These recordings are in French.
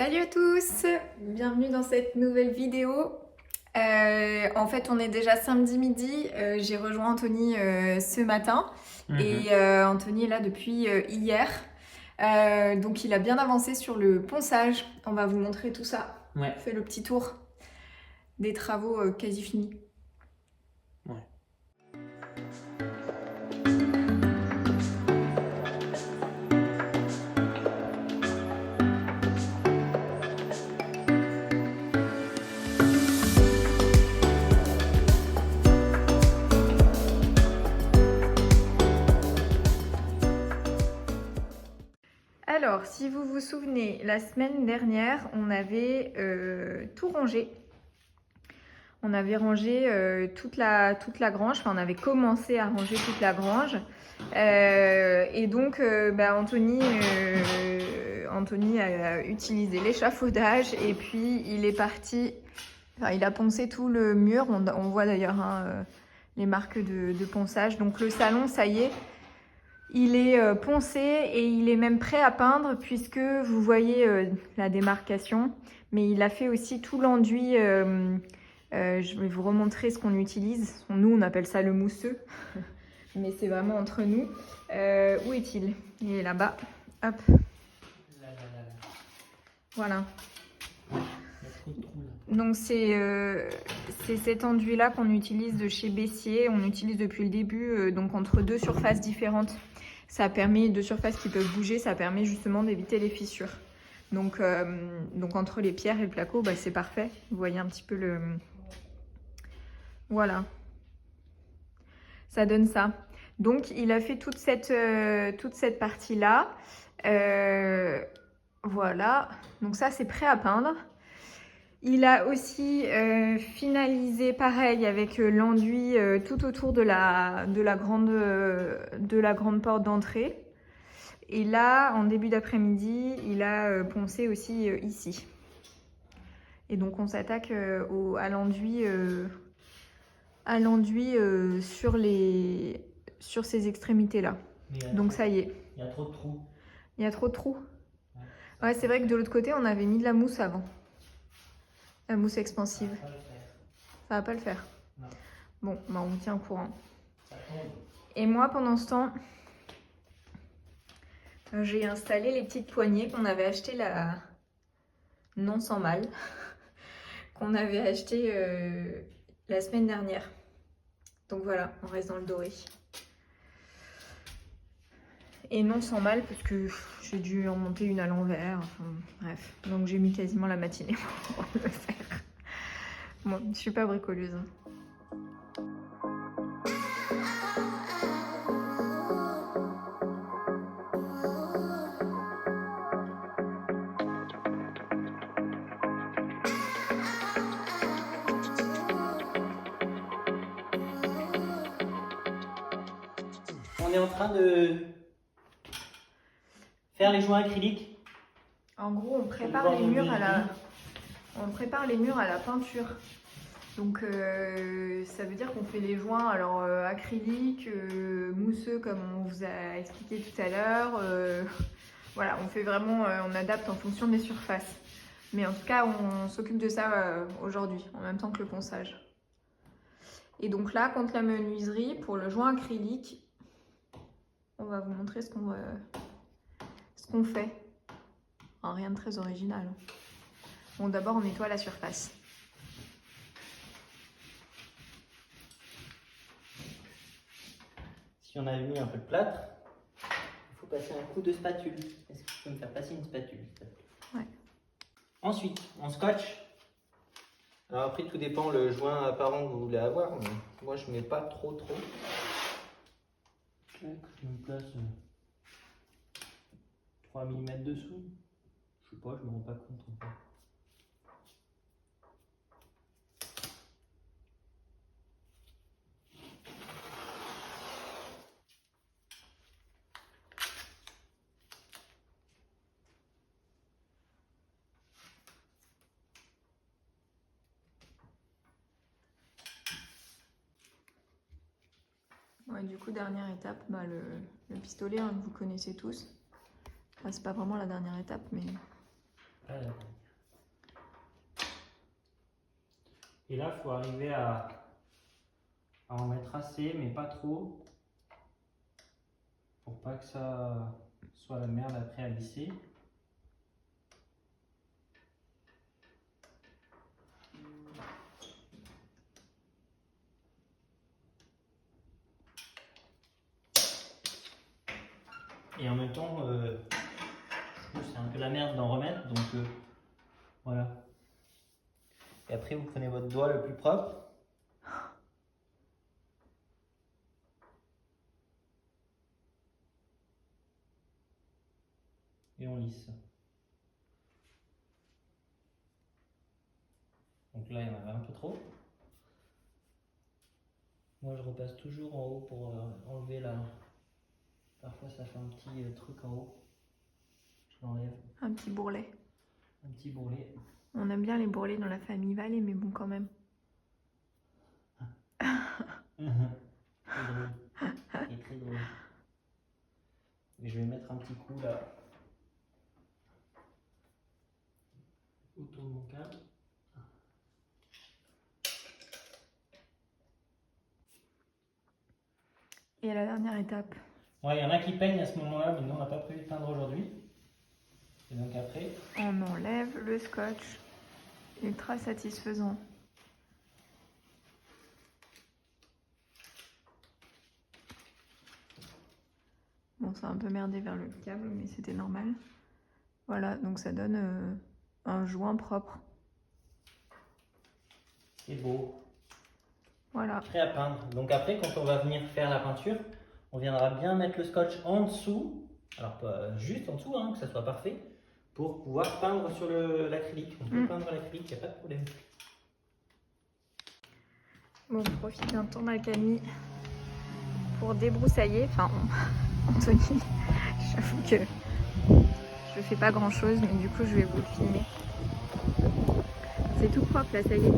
Salut à tous, bienvenue dans cette nouvelle vidéo. En fait, on est déjà samedi midi. J'ai rejoint Anthony ce matin et Anthony est là depuis hier. Donc, il a bien avancé sur le ponçage. On va vous montrer tout ça. Ouais. On fait le petit tour des travaux quasi finis. Ouais. Alors, si vous vous souvenez, la semaine dernière, on avait tout rangé. On avait rangé toute la grange, enfin on avait commencé à ranger toute la grange. Et donc Anthony a utilisé l'échafaudage et puis il est parti, enfin, il a poncé tout le mur. On voit d'ailleurs les marques de ponçage. Donc le salon, ça y est, il est poncé et il est même prêt à peindre puisque vous voyez la démarcation. Mais il a fait aussi tout l'enduit. Je vais vous remontrer ce qu'on utilise. Nous, on appelle ça le mousseux, mais c'est vraiment entre nous. Où est-il? Il est là-bas. Hop. Voilà. Donc c'est cet enduit-là qu'on utilise de chez Bessier. On utilise depuis le début, donc entre deux surfaces différentes. Ça permet, deux surfaces qui peuvent bouger, ça permet justement d'éviter les fissures. Donc entre les pierres et le placo, c'est parfait. Vous voyez un petit peu le... Voilà. Ça donne ça. Donc, il a fait toute cette partie-là. Voilà. Donc ça, c'est prêt à peindre. Il a aussi finalisé pareil avec l'enduit tout autour de la grande porte d'entrée. Et là, en début d'après-midi, il a poncé aussi ici. Et donc, on s'attaque à l'enduit sur ces extrémités-là. Donc ça y est. Il y a trop de trous. Il y a trop de trous. Ouais, c'est vrai que de l'autre côté, on avait mis de la mousse avant. La mousse expansive. Ça va pas le faire. Non. Bon, on vous tient au courant. Ça tombe. Et moi, pendant ce temps, j'ai installé les petites poignées qu'on avait achetées là, non sans mal, qu'on avait achetées la semaine dernière. Donc voilà, on reste dans le doré. Et non sans mal, parce que j'ai dû en monter une à l'envers. Enfin, bref, donc j'ai mis quasiment la matinée pour le faire. Moi, je suis pas bricoleuse. On est en train de faire les joints acryliques. En gros, on prépare les murs à la peinture. Donc ça veut dire qu'on fait les joints acryliques, mousseux comme on vous a expliqué tout à l'heure. Voilà, on fait vraiment, on adapte en fonction des surfaces. Mais en tout cas, on s'occupe de ça aujourd'hui, en même temps que le ponçage. Et donc là, contre la menuiserie, pour le joint acrylique, on va vous montrer ce qu'on fait. Enfin, rien de très original. Bon, d'abord, on nettoie la surface. Si on avait mis un peu de plâtre, il faut passer un coup de spatule. Est-ce que tu peux me faire passer une spatule, s'il te plaît? Ouais. Ensuite, on scotche. Alors après, tout dépend le joint apparent que vous voulez avoir. Mais moi, je mets pas trop. Je me place 3 mm dessous. Je sais pas, je me rends pas compte en fait. Ouais, du coup, dernière étape, le pistolet que vous connaissez tous. Enfin, c'est pas vraiment la dernière étape, mais... Et là, il faut arriver à en mettre assez, mais pas trop, pour pas que ça soit la merde après à lisser. Et en même temps, c'est un peu la merde d'en remettre, donc voilà. Et après, vous prenez votre doigt le plus propre. Et on lisse. Donc là, il y en avait un peu trop. Moi, je repasse toujours en haut pour enlever la... Parfois, ça fait un petit truc en haut. Je l'enlève. Un petit bourrelet. Un petit bourrelet. On aime bien les bourrelets dans la famille Vallée, mais bon, quand même. Très drôle. C'est très drôle. Et je vais mettre un petit coup là. Autour de mon câble. Et à la dernière étape. Ouais, il y en a qui peignent à ce moment-là, mais nous on n'a pas prévu de peindre aujourd'hui. Et donc après, On enlève le scotch. Ultra satisfaisant. Bon, c'est un peu merdé vers le câble, mais c'était normal. Voilà, donc ça donne un joint propre. c'est beau. Voilà. Prêt à peindre. Donc après, quand on va venir faire la peinture, on viendra bien mettre le scotch en dessous. Alors pas juste en dessous, hein, que ça soit parfait. Pour pouvoir peindre sur l'acrylique. On peut peindre l'acrylique, il n'y a pas de problème. Bon, on profite d'un temps d'accalmie pour débroussailler. Enfin, Anthony, j'avoue que je fais pas grand chose, mais du coup, je vais vous le filmer. C'est tout propre là, ça y est.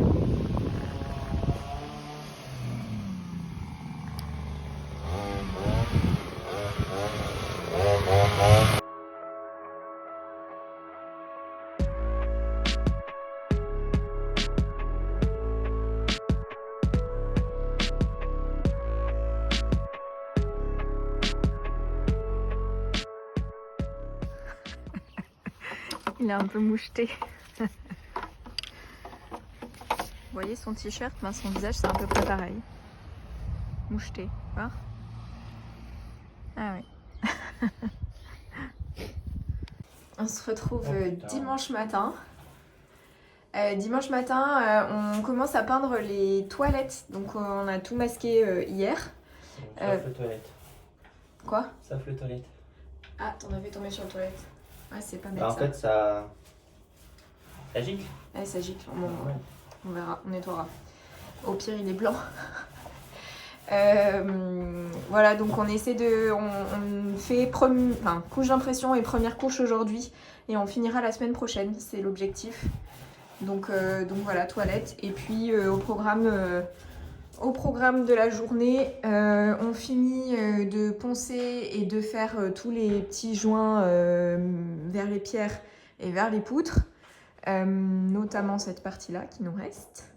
Il est un peu moucheté. Vous voyez son t-shirt, son visage c'est à peu près pareil. Moucheté, voir. Ah oui. On se retrouve dimanche matin. Dimanche matin, on commence à peindre les toilettes. Donc on a tout masqué hier. Sauf le toilette. Quoi? Sauf le toilette. Ah, t'en avais tombé sur le toilette. Ouais, c'est pas bête Bah, en ça. fait, ça gicle. Ouais, ça gicle. Bon, on verra, on nettoiera. Au pire, il est blanc. Voilà, donc on essaie de... On fait couche d'impression et première couche aujourd'hui. Et on finira la semaine prochaine, c'est l'objectif. Donc voilà, toilette. Et puis au programme de la journée, on finit de poncer et de faire tous les petits joints vers les pierres et vers les poutres. Notamment cette partie-là qui nous reste.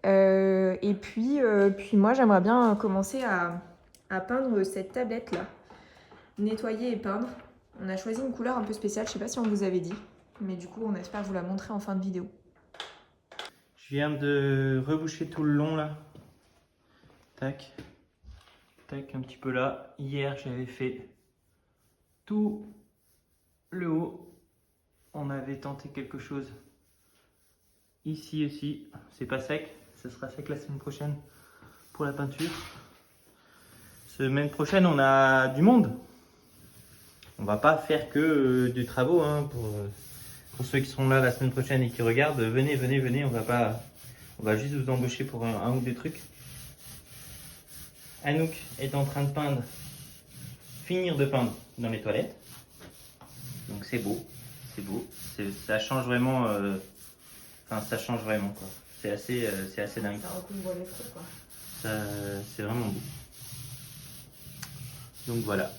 Et puis moi, j'aimerais bien commencer à peindre cette tablette-là. Nettoyer et peindre. On a choisi une couleur un peu spéciale, je sais pas si on vous avait dit. Mais du coup, on espère vous la montrer en fin de vidéo. Je viens de reboucher tout le long là. Tac. Tac, un petit peu là. Hier, j'avais fait tout le haut. On avait tenté quelque chose ici aussi. C'est pas sec. Ça sera sec la semaine prochaine pour la peinture. Semaine prochaine, on a du monde. On va pas faire que des travaux hein, pour ceux qui seront là la semaine prochaine et qui regardent. Venez. On va juste vous embaucher pour un ou deux trucs. Anouk est en train de finir de peindre dans les toilettes. Donc c'est beau. Ça change vraiment. Ça change vraiment quoi. C'est assez dingue. Ça recouvre les feux quoi. C'est vraiment beau. Donc voilà.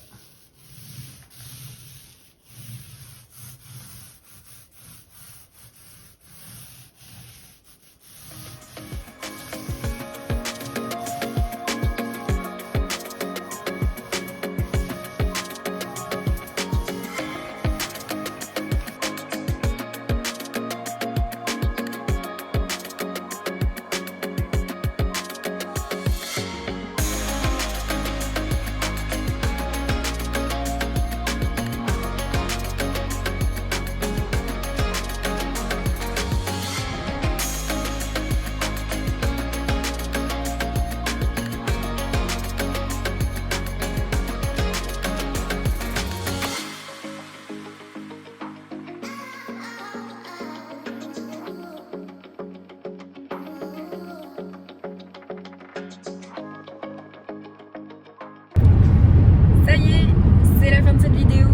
fin de cette vidéo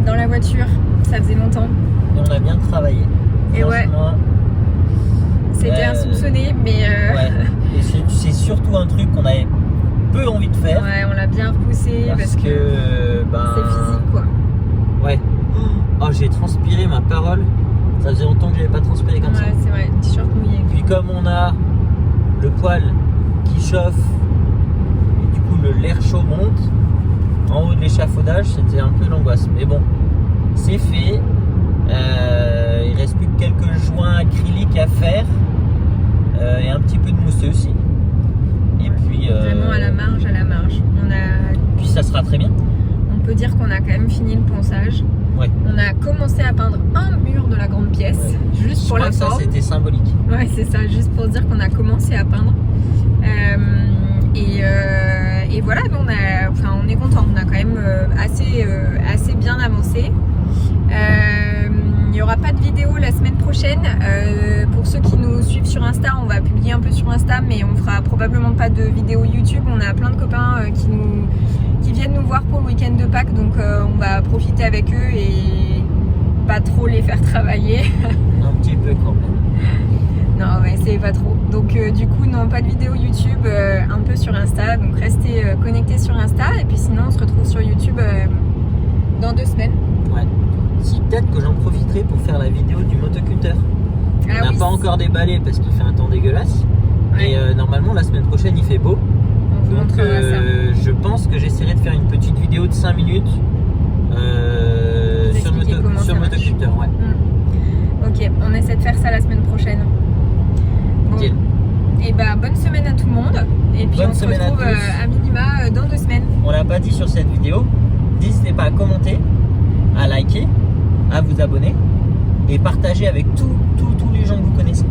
dans la voiture. Ça faisait longtemps. Et on a bien travaillé. Et ouais. Franchement, C'était insoupçonné, mais ouais. Et c'est surtout un truc qu'on avait peu envie de faire. ouais, on l'a bien repoussé parce que c'est physique quoi. Ouais. Oh, j'ai transpiré ma parole. Ça faisait longtemps que j'avais pas transpiré comme ça. Ouais, c'est vrai, t-shirt mouillé. Puis comme on a le poêle qui chauffe et du coup l'air chaud monte en haut de l'échafaudage, c'était un peu l'angoisse. Mais bon, c'est fait. Il reste plus que quelques joints acryliques à faire et un petit peu de mousseux aussi. Et puis Vraiment à la marge, à la marge. Puis ça sera très bien. On peut dire qu'on a quand même fini le ponçage. Ouais. On a commencé à peindre un mur de la grande pièce, juste Je pour crois la que ça forme. c'était symbolique. Ouais, c'est ça, juste pour dire qu'on a commencé à peindre. Et voilà, on est content. On a quand même assez bien avancé. Il n'y aura pas de vidéo la semaine prochaine. Pour ceux qui nous suivent sur Insta, on va publier un peu sur Insta, mais on fera probablement pas de vidéo YouTube. On a plein de copains qui viennent nous voir pour le week-end de Pâques, donc on va profiter avec eux et pas trop les faire travailler. Un petit peu quand même. Non, mais c'est pas trop. Donc du coup, non, pas de vidéo YouTube, un peu sur Insta. Donc restez connectés sur Insta. Et puis sinon, on se retrouve sur YouTube dans 2 semaines. Ouais. Si peut-être que j'en profiterai pour faire la vidéo du motocutter. On n'a pas encore déballé parce qu'il fait un temps dégueulasse. Ouais. Et normalement, la semaine prochaine, il fait beau. On vous Donc montrera ça. je pense que j'essaierai de faire une petite vidéo de 5 minutes sur le motocutter. Ouais. Ok, on essaie de faire ça la semaine prochaine. Bon. Deal. Et bah bonne semaine à tout le monde. Et puis Bonne on se semaine à retrouve tous. à minima dans 2 semaines. On l'a pas dit sur cette vidéo. N'hésitez pas à commenter, à liker, à vous abonner et partager avec tous les gens que vous connaissez.